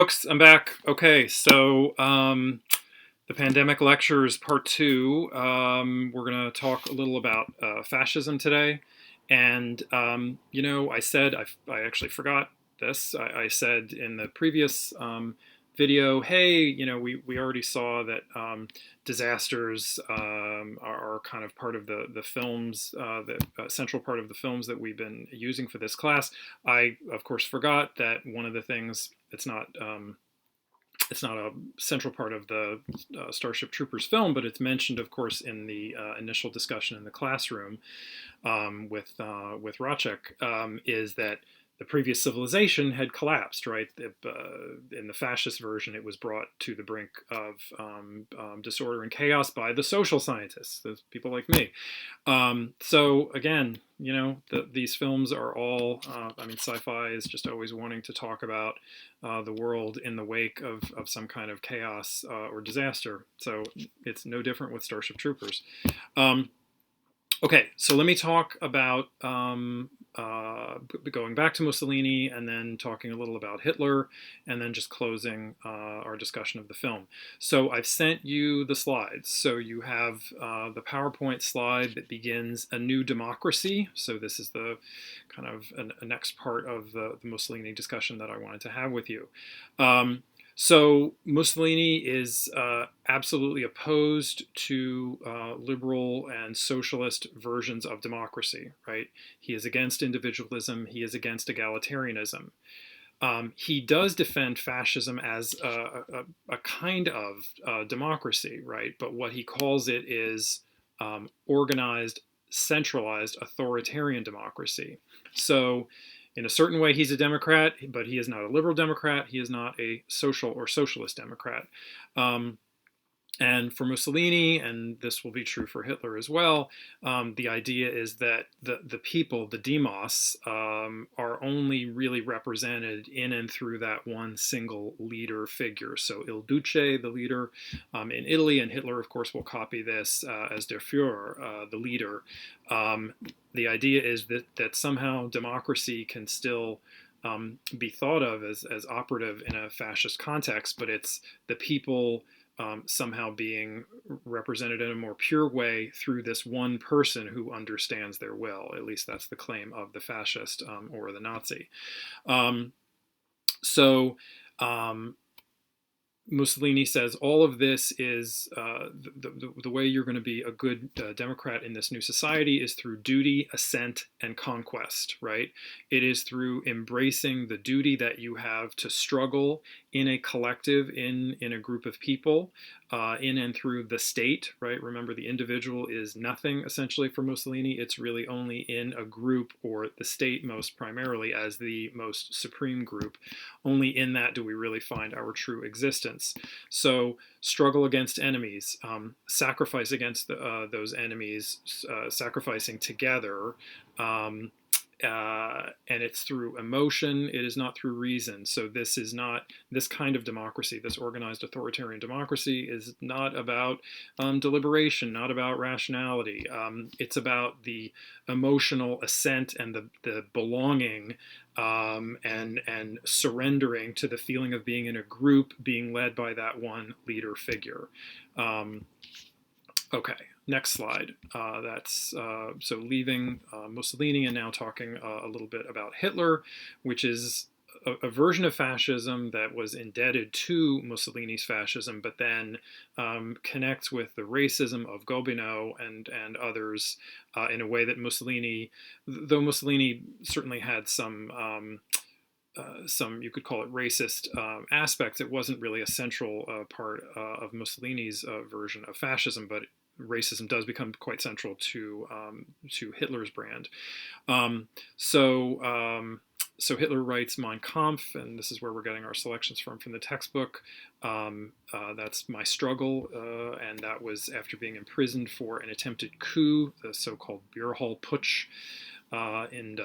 Folks, I'm back. Okay, so the Pandemic Lectures Part 2. We're going to talk a little about fascism today. And, I actually forgot this. I said in the previous video, hey, we already saw that disasters are kind of part of the films, the central part of the films that we've been using for this class. I, of course, forgot that one of the things it's not a central part of the Starship Troopers film, but it's mentioned, of course, in the initial discussion in the classroom with Racek, is that the previous civilization had collapsed, right? In the fascist version, it was brought to the brink of disorder and chaos by the social scientists, those people like me. So again, these films are all, Sci-Fi is just always wanting to talk about the world in the wake of some kind of chaos or disaster. So it's no different with Starship Troopers. Okay, so let me talk about going back to Mussolini and then talking a little about Hitler and then just closing our discussion of the film. So I've sent you the slides. So you have the PowerPoint slide that begins a new democracy. So this is the kind of a next part of the Mussolini discussion that I wanted to have with you. So Mussolini is absolutely opposed to liberal and socialist versions of democracy, right? He is against individualism. He is against egalitarianism. He does defend fascism as a kind of democracy, right? But what he calls it is organized, centralized, authoritarian democracy. So in a certain way, he's a Democrat, but he is not a liberal Democrat. He is not a social or socialist Democrat. And for Mussolini, and this will be true for Hitler as well, the idea is that the people, the demos, are only really represented in and through that one single leader figure. So Il Duce, the leader in Italy, and Hitler, of course, will copy this as Der Führer, the leader. The idea is that somehow democracy can still be thought of as operative in a fascist context, but it's the people somehow being represented in a more pure way through this one person who understands their will. At least that's the claim of the fascist or the Nazi. So Mussolini says all of this is the way you're going to be a good Democrat in this new society is through duty, assent, and conquest, right? It is through embracing the duty that you have to struggle in a collective, in a group of people, in and through the state, right? Remember, the individual is nothing essentially for Mussolini. It's really only in a group, or the state most primarily as the most supreme group. Only in that do we really find our true existence. So struggle against enemies, sacrifice against those enemies, sacrificing together. And it's through emotion, it is not through reason. So this is not, this kind of democracy, this organized authoritarian democracy is not about deliberation, not about rationality. It's about the emotional assent and the belonging and surrendering to the feeling of being in a group, being led by that one leader figure. Okay, next slide. So leaving Mussolini and now talking a little bit about Hitler, which is a version of fascism that was indebted to Mussolini's fascism, but then connects with the racism of Gobineau and others in a way that Mussolini, though Mussolini certainly had some you could call it racist aspects, it wasn't really a central part of Mussolini's version of fascism, but racism does become quite central to Hitler's brand. So Hitler writes Mein Kampf, and this is where we're getting our selections from the textbook. That's My Struggle, and that was after being imprisoned for an attempted coup, the so-called Bierhall Putsch in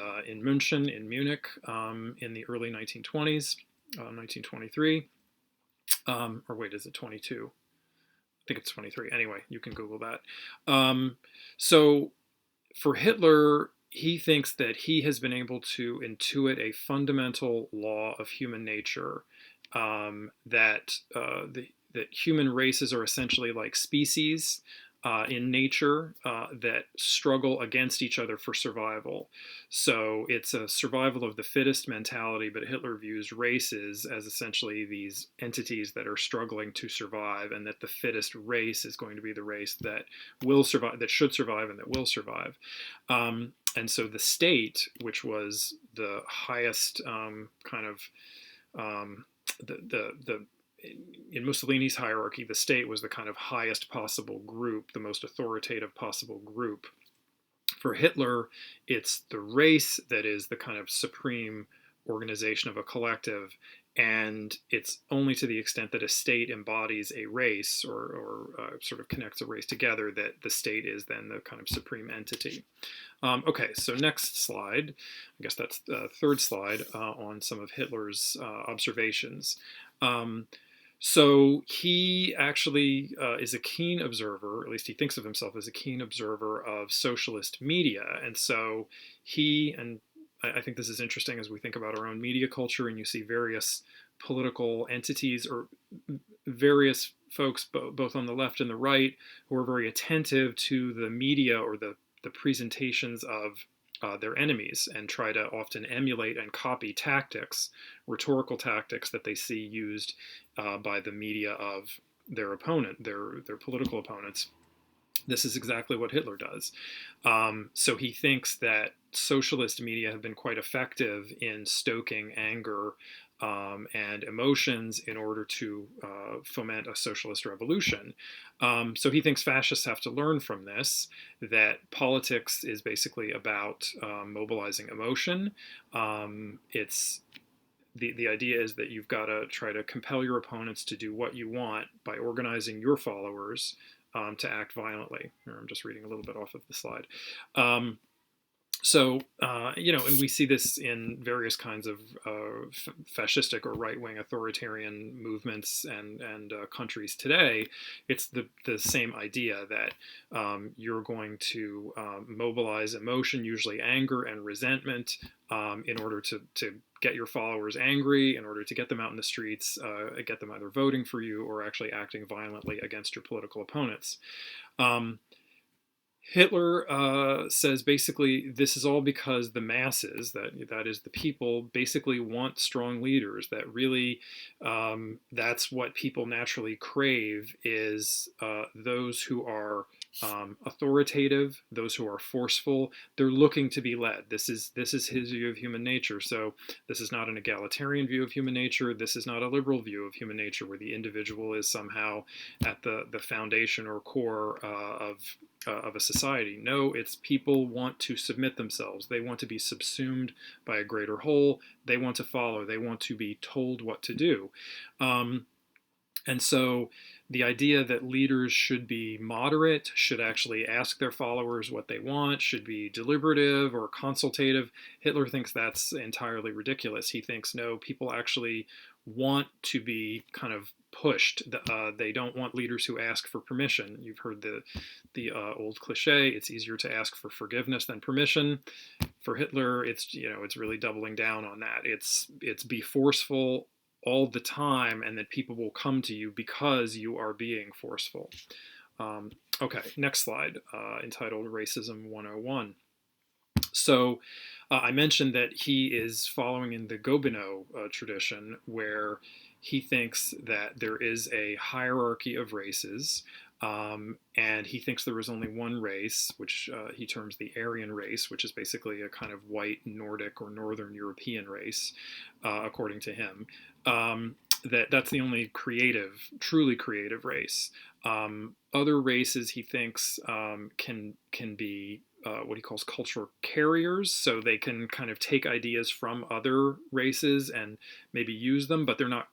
München, in Munich, in the early 1920s, 1923. Or wait, is it 22? I think it's 23. Anyway, you can Google that. So for Hitler, he thinks that he has been able to intuit a fundamental law of human nature that human races are essentially like species in nature that struggle against each other for survival. So it's a survival of the fittest mentality, but Hitler views races as essentially these entities that are struggling to survive, and that the fittest race is going to be the race that will survive, that should survive, and that will survive. And so the state, which was the highest kind of the in Mussolini's hierarchy, the state was the kind of highest possible group, the most authoritative possible group. For Hitler, it's the race that is the kind of supreme organization of a collective, and it's only to the extent that a state embodies a race or sort of connects a race together that the state is then the kind of supreme entity. Okay, so next slide. I guess that's the third slide on some of Hitler's observations. So he actually is a keen observer, at least he thinks of himself as a keen observer of socialist media. And so and I think this is interesting as we think about our own media culture, and you see various political entities or various folks, both on the left and the right, who are very attentive to the media or the presentations of their enemies, and try to often emulate and copy tactics, rhetorical tactics that they see used by the media of their opponent, their political opponents. This is exactly what Hitler does. So he thinks that socialist media have been quite effective in stoking anger and emotions in order to foment a socialist revolution. So he thinks fascists have to learn from this, that politics is basically about mobilizing emotion. It's the idea is that you've got to try to compel your opponents to do what you want by organizing your followers to act violently. Here, I'm just reading a little bit off of the slide. And we see this in various kinds of fascistic or right-wing authoritarian movements and countries today. It's the same idea that you're going to mobilize emotion, usually anger and resentment, in order to get your followers angry, in order to get them out in the streets, get them either voting for you or actually acting violently against your political opponents. Hitler says basically this is all because the masses, that is the people, basically want strong leaders. That really, that's what people naturally crave, is those who are authoritative, those who are forceful. They're looking to be led. This is his view of human nature. So this is not an egalitarian view of human nature. This is not a liberal view of human nature, where the individual is somehow at the foundation or core of a society. No, it's people want to submit themselves. They want to be subsumed by a greater whole. They want to follow. They want to be told what to do. And so the idea that leaders should be moderate, should actually ask their followers what they want, should be deliberative or consultative, Hitler thinks that's entirely ridiculous. He thinks, no, people actually want to be kind of pushed. They don't want leaders who ask for permission. You've heard the old cliche, it's easier to ask for forgiveness than permission. For Hitler, it's really doubling down on that. It's be forceful all the time, and that people will come to you because you are being forceful. Okay, next slide, entitled Racism 101. So I mentioned that he is following in the Gobineau tradition, where he thinks that there is a hierarchy of races, and he thinks there is only one race, which he terms the Aryan race, which is basically a kind of white Nordic or Northern European race, according to him. That's the only truly creative race. Other races, he thinks, can be what he calls cultural carriers, so they can kind of take ideas from other races and maybe use them, but they're not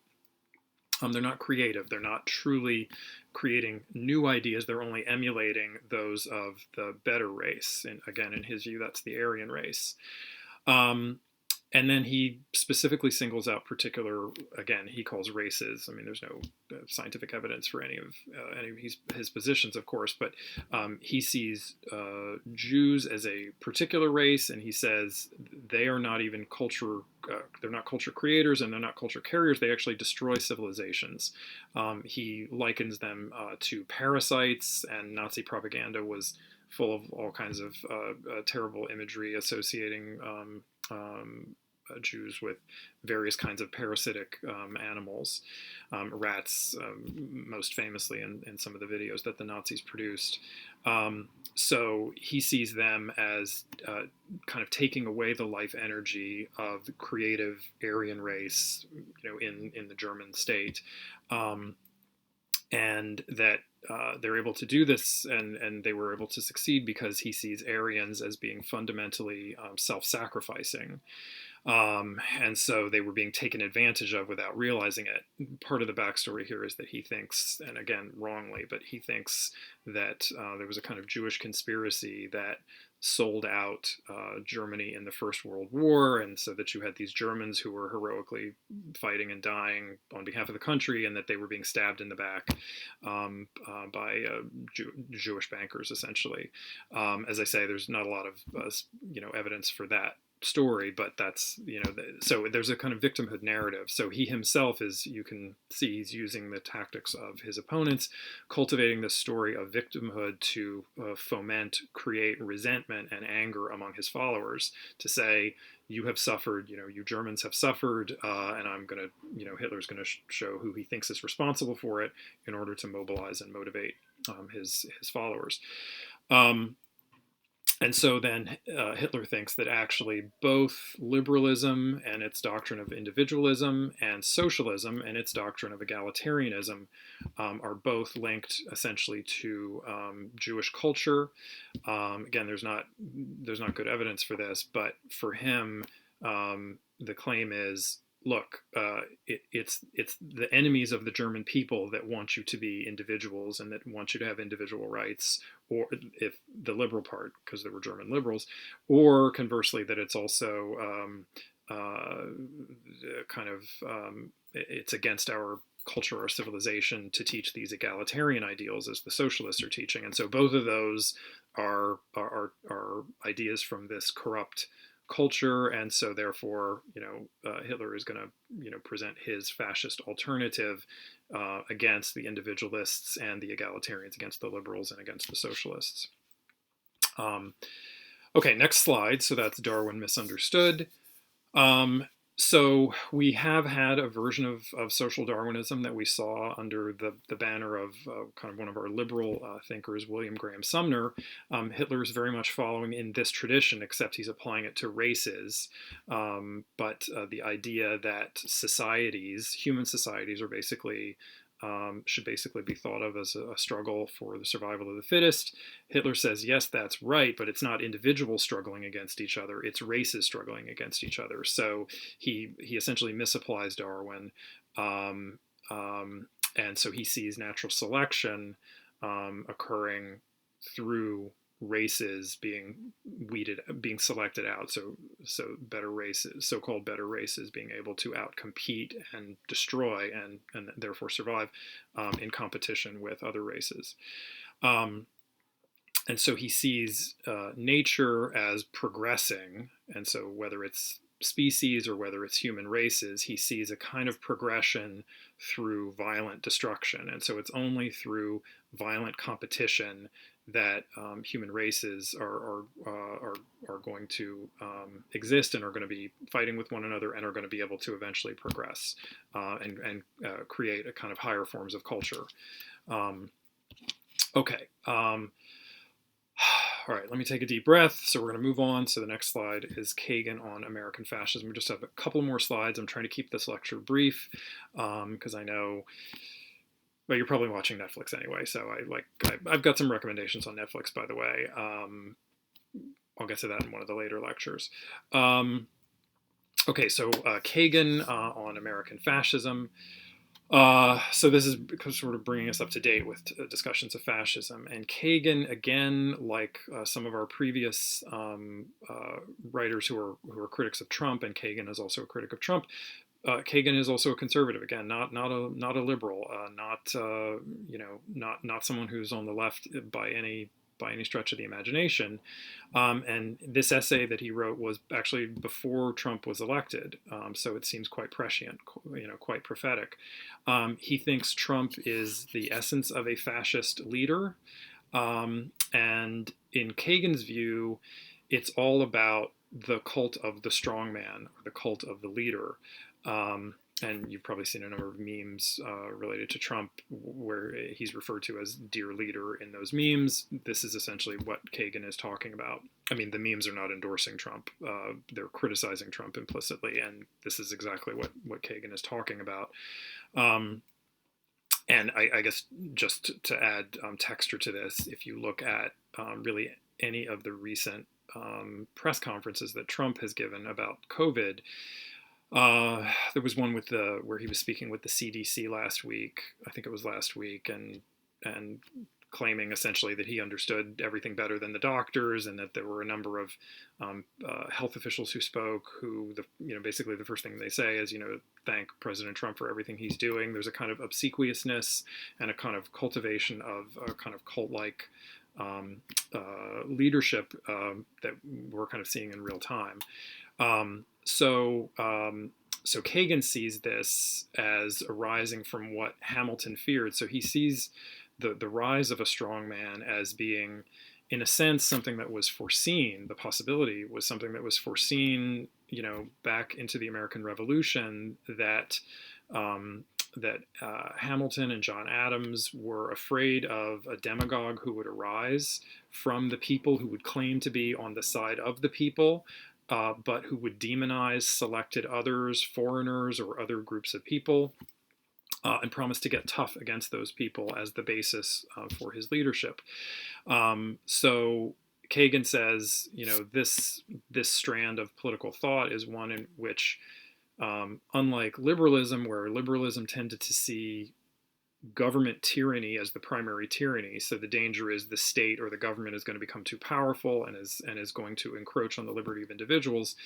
creative. They're not truly creating new ideas. They're only emulating those of the better race. And again, in his view, that's the Aryan race. And then he specifically singles out particular, again, he calls races. I mean, there's no scientific evidence for any of his positions, of course, but he sees Jews as a particular race, and he says they are not even culture, they're not culture creators and they're not culture carriers. They actually destroy civilizations. He likens them to parasites, and Nazi propaganda was full of all kinds of terrible imagery associating Jews with various kinds of parasitic animals, rats, most famously in some of the videos that the Nazis produced. So he sees them as kind of taking away the life energy of the creative Aryan race, in the German state, and that they're able to do this, and they were able to succeed because he sees Aryans as being fundamentally self-sacrificing. And so they were being taken advantage of without realizing it. Part of the backstory here is that he thinks, and again, wrongly, but he thinks that there was a kind of Jewish conspiracy that sold out Germany in the First World War, and so that you had these Germans who were heroically fighting and dying on behalf of the country, and that they were being stabbed in the back by Jewish bankers, essentially. As I say, there's not a lot of evidence for that story, but that's, so there's a kind of victimhood narrative. So he himself is, you can see, he's using the tactics of his opponents, cultivating this story of victimhood to foment, create resentment and anger among his followers, to say, you have suffered, you Germans have suffered, and I'm going to, Hitler's going to show who he thinks is responsible for it in order to mobilize and motivate his followers. And so then Hitler thinks that actually both liberalism and its doctrine of individualism and socialism and its doctrine of egalitarianism are both linked essentially to Jewish culture. Again, there's not good evidence for this, but for him, the claim is, look, it's the enemies of the German people that want you to be individuals and that want you to have individual rights, or if the liberal part, because there were German liberals, or conversely, that it's also it's against our culture or civilization to teach these egalitarian ideals as the socialists are teaching. And so both of those are ideas from this corrupt culture, and so therefore, Hitler is going to, present his fascist alternative against the individualists and the egalitarians, against the liberals and against the socialists. Okay, next slide. So that's Darwin Misunderstood. So we have had a version of social Darwinism that we saw under the banner of kind of one of our liberal thinkers, William Graham Sumner. Hitler is very much following in this tradition, except he's applying it to races. But the idea that human societies, are basically should basically be thought of as a struggle for the survival of the fittest. Hitler says, yes, that's right, but it's not individuals struggling against each other, it's races struggling against each other. So he essentially misapplies Darwin, and so he sees natural selection occurring through races being selected out, so better races, so-called better races, being able to outcompete and destroy and therefore survive in competition with other races. And so he sees nature as progressing, and so whether it's species or whether it's human races, he sees a kind of progression through violent destruction. And so it's only through violent competition that human races are going to exist and are going to be fighting with one another and are going to be able to eventually progress and create a kind of higher forms of culture. Okay. All right, let me take a deep breath. So we're going to move on. So the next slide is Kagan on American fascism. We just have a couple more slides. I'm trying to keep this lecture brief because I know, well, you're probably watching Netflix anyway. So I've got some recommendations on Netflix, by the way. I'll get to that in one of the later lectures. Okay, so Kagan on American fascism. So this is sort of bringing us up to date with discussions of fascism. And Kagan, again, like some of our previous writers who are critics of Trump, and Kagan is also a critic of Trump. Kagan is also a conservative, again, not a liberal, not someone who's on the left by any by any stretch of the imagination. And this essay that he wrote was actually before Trump was elected, so it seems quite prescient, quite prophetic. He thinks Trump is the essence of a fascist leader, and in Kagan's view, it's all about the cult of the strongman, or the cult of the leader. And you've probably seen a number of memes related to Trump where he's referred to as dear leader in those memes. This is essentially what Kagan is talking about. I mean, the memes are not endorsing Trump. They're criticizing Trump implicitly, and this is exactly what Kagan is talking about. And I guess just to add texture to this, if you look at really any of the recent press conferences that Trump has given about COVID, there was one where he was speaking with the CDC last week. I think it was last week, and claiming essentially that he understood everything better than the doctors, and that there were a number of health officials who spoke, who basically the first thing they say is thank President Trump for everything he's doing. There's a kind of obsequiousness and a kind of cultivation of a kind of cult-like leadership that we're kind of seeing in real time. So Kagan sees this as arising from what Hamilton feared. So he sees the rise of a strong man as being, in a sense, something that was foreseen. The possibility was something that was foreseen, back into the American Revolution, that Hamilton and John Adams were afraid of a demagogue who would arise from the people, who would claim to be on the side of the people, but who would demonize selected others, foreigners, or other groups of people, and promise to get tough against those people as the basis for his leadership. So Kagan says, this strand of political thought is one in which, unlike liberalism, where liberalism tended to see government tyranny as the primary tyranny, so the danger is the state or the government is going to become too powerful and is going to encroach on the liberty of individuals.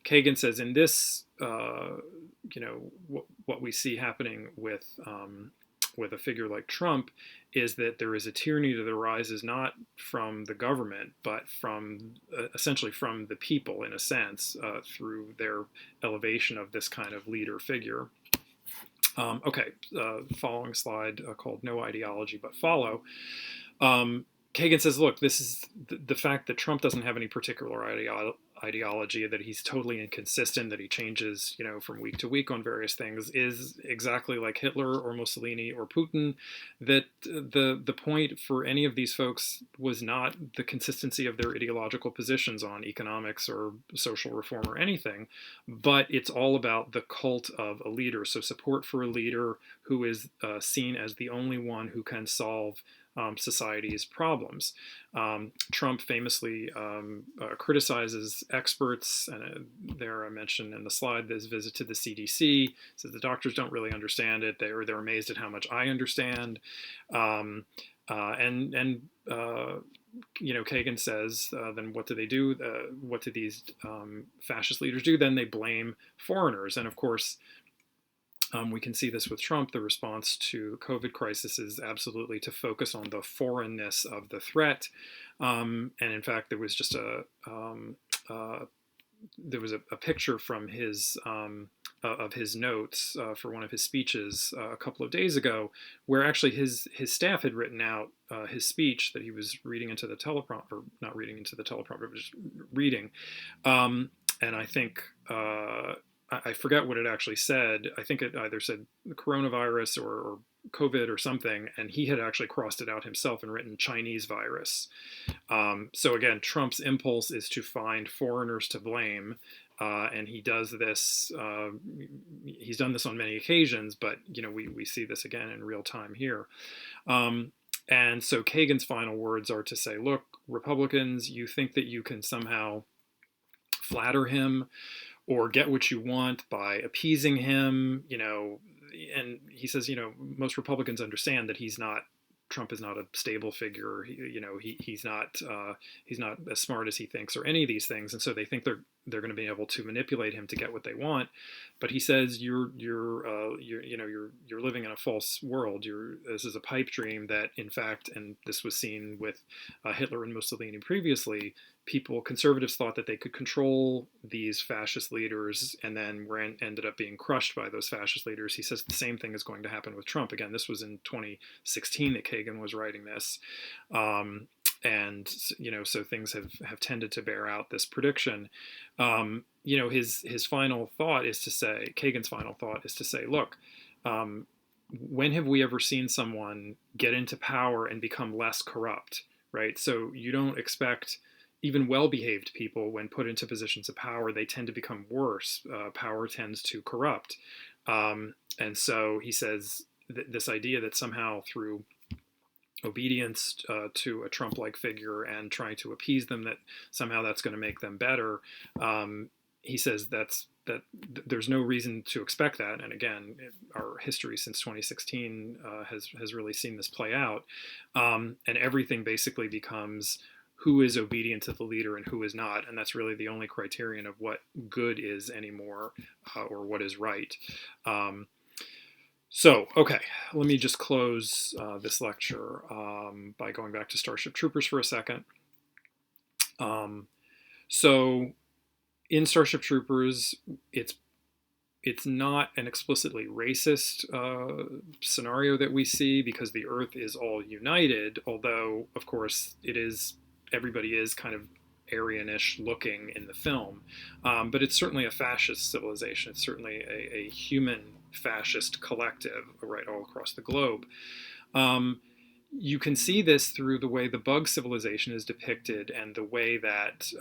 Kagan says in this, what we see happening with a figure like Trump is that there is a tyranny that arises not from the government, but from essentially from the people, in a sense, through their elevation of this kind of leader figure. Following slide called No Ideology But Follow. Kagan says, look, this is the fact that Trump doesn't have any particular ideology, that he's totally inconsistent, that he changes, from week to week on various things, is exactly like Hitler or Mussolini or Putin. That the point for any of these folks was not the consistency of their ideological positions on economics or social reform or anything, but it's all about the cult of a leader. So support for a leader who is seen as the only one who can solve society's problems. Trump famously criticizes experts, and there I mentioned in the slide this visit to the CDC, says the doctors don't really understand it. They're amazed at how much I understand. Kagan says, then what do they do? What do these fascist leaders do? Then they blame foreigners. And of course, we can see this with Trump. The response to the COVID crisis is absolutely to focus on the foreignness of the threat. And in fact, there was just a picture from his of his notes for one of his speeches a couple of days ago, where actually his staff had written out his speech that he was reading into the teleprompter, or not reading into the teleprompter, but just reading. And I think I forget what it actually said. I think it either said coronavirus or COVID or something, and he had actually crossed it out himself and written Chinese virus. So again, Trump's impulse is to find foreigners to blame, and he does this. He's done this on many occasions, but we see this again in real time here. And so Kagan's final words are to say, look, Republicans, you think that you can somehow flatter him or get what you want by appeasing him, and he says, most Republicans understand that Trump is not a stable figure. He's not as smart as he thinks, or any of these things, and so they think going to be able to manipulate him to get what they want. But he says you're living in a false world. This is a pipe dream that, in fact, and this was seen with Hitler and Mussolini previously. Conservatives thought that they could control these fascist leaders, and then ended up being crushed by those fascist leaders. He says the same thing is going to happen with Trump. Again, this was in 2016 that Kagan was writing this. And so things have tended to bear out this prediction. His final thought is to say, Kagan's final thought is to say, look, when have we ever seen someone get into power and become less corrupt, right? So you don't expect even well-behaved people, when put into positions of power, they tend to become worse. Power tends to corrupt. And so he says this idea that somehow through obedience to a Trump-like figure and trying to appease them, that somehow that's going to make them better. He says that there's no reason to expect that. And again, our history since 2016 has really seen this play out. And everything basically becomes who is obedient to the leader and who is not. And that's really the only criterion of what good is anymore, or what is right. So, okay, let me just close this lecture by going back to Starship Troopers for a second. So, in Starship Troopers, it's not an explicitly racist scenario that we see, because the Earth is all united, although, of course, everybody is kind of Aryan-ish looking in the film. But it's certainly a fascist civilization. It's certainly a human fascist collective, right, all across the globe. You can see this through the way the bug civilization is depicted, and the way that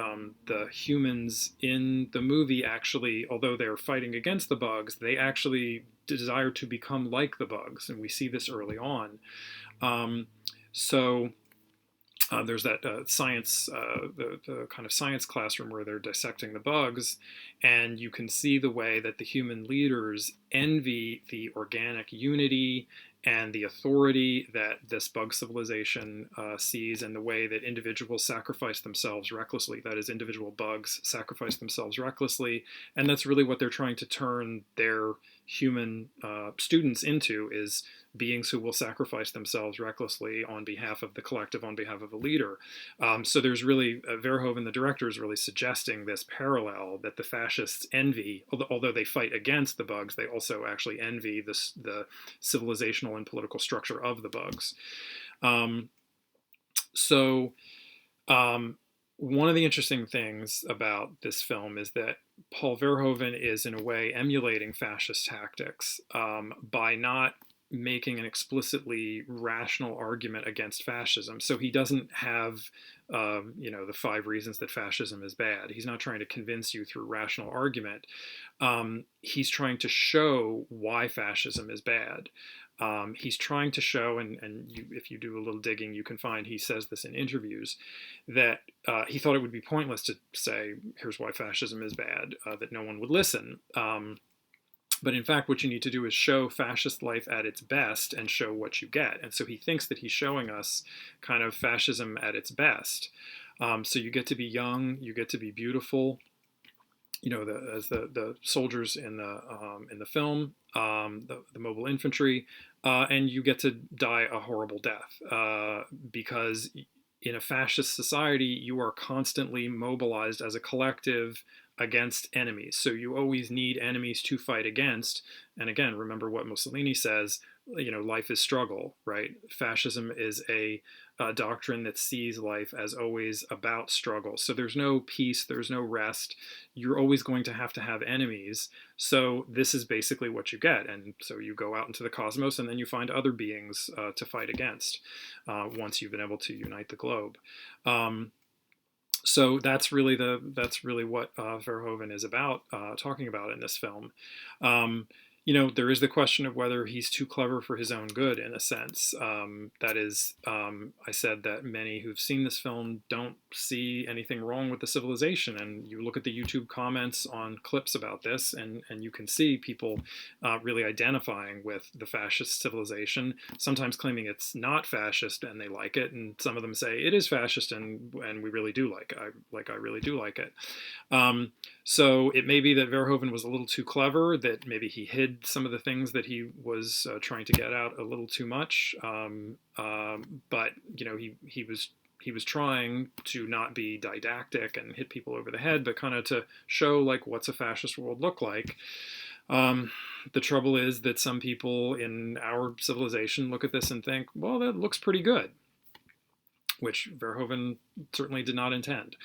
the humans in the movie actually, although they're fighting against the bugs, they actually desire to become like the bugs, and we see this early on. There's that science, the kind of science classroom where they're dissecting the bugs, and you can see the way that the human leaders envy the organic unity and the authority that this bug civilization sees, and the way that individuals sacrifice themselves recklessly. That is, individual bugs sacrifice themselves recklessly, and that's really what they're trying to turn their human students into, is beings who will sacrifice themselves recklessly on behalf of the collective, on behalf of a leader. So there's really, Verhoeven, the director, is really suggesting this parallel that the fascists envy, although they fight against the bugs, they also actually envy the civilizational and political structure of the bugs. One of the interesting things about this film is that Paul Verhoeven is, in a way, emulating fascist tactics by not making an explicitly rational argument against fascism. So he doesn't have, the 5 reasons that fascism is bad. He's not trying to convince you through rational argument. He's trying to show why fascism is bad. He's trying to show, if you do a little digging, you can find he says this in interviews, that he thought it would be pointless to say, here's why fascism is bad, that no one would listen. But in fact, what you need to do is show fascist life at its best and show what you get. And so he thinks that he's showing us kind of fascism at its best. So you get to be young, you get to be beautiful, as the soldiers in the film, the mobile infantry, and you get to die a horrible death, because in a fascist society, you are constantly mobilized as a collective against enemies. So you always need enemies to fight against. And again, remember what Mussolini says, life is struggle, right? Fascism is a doctrine that sees life as always about struggle. So there's no peace, there's no rest. You're always going to have enemies. So this is basically what you get. And so you go out into the cosmos, and then you find other beings to fight against once you've been able to unite the globe. So that's really what Verhoeven is talking about in this film. there is the question of whether he's too clever for his own good, in a sense. That is, I said that many who've seen this film don't see anything wrong with the civilization. And you look at the YouTube comments on clips about this, and you can see people really identifying with the fascist civilization, sometimes claiming it's not fascist and they like it. And some of them say it is fascist and we really do like it. I really do like it. So it may be that Verhoeven was a little too clever, that maybe he hid some of the things that he was trying to get out a little too much. But he was trying to not be didactic and hit people over the head, but kind of to show like what's a fascist world look like. The trouble is that some people in our civilization look at this and think, well, that looks pretty good, which Verhoeven certainly did not intend.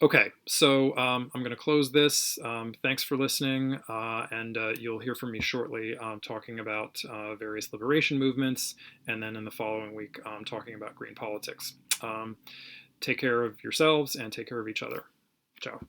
Okay, so I'm going to close this. Thanks for listening, and you'll hear from me shortly talking about various liberation movements, and then in the following week talking about green politics. Take care of yourselves and take care of each other. Ciao.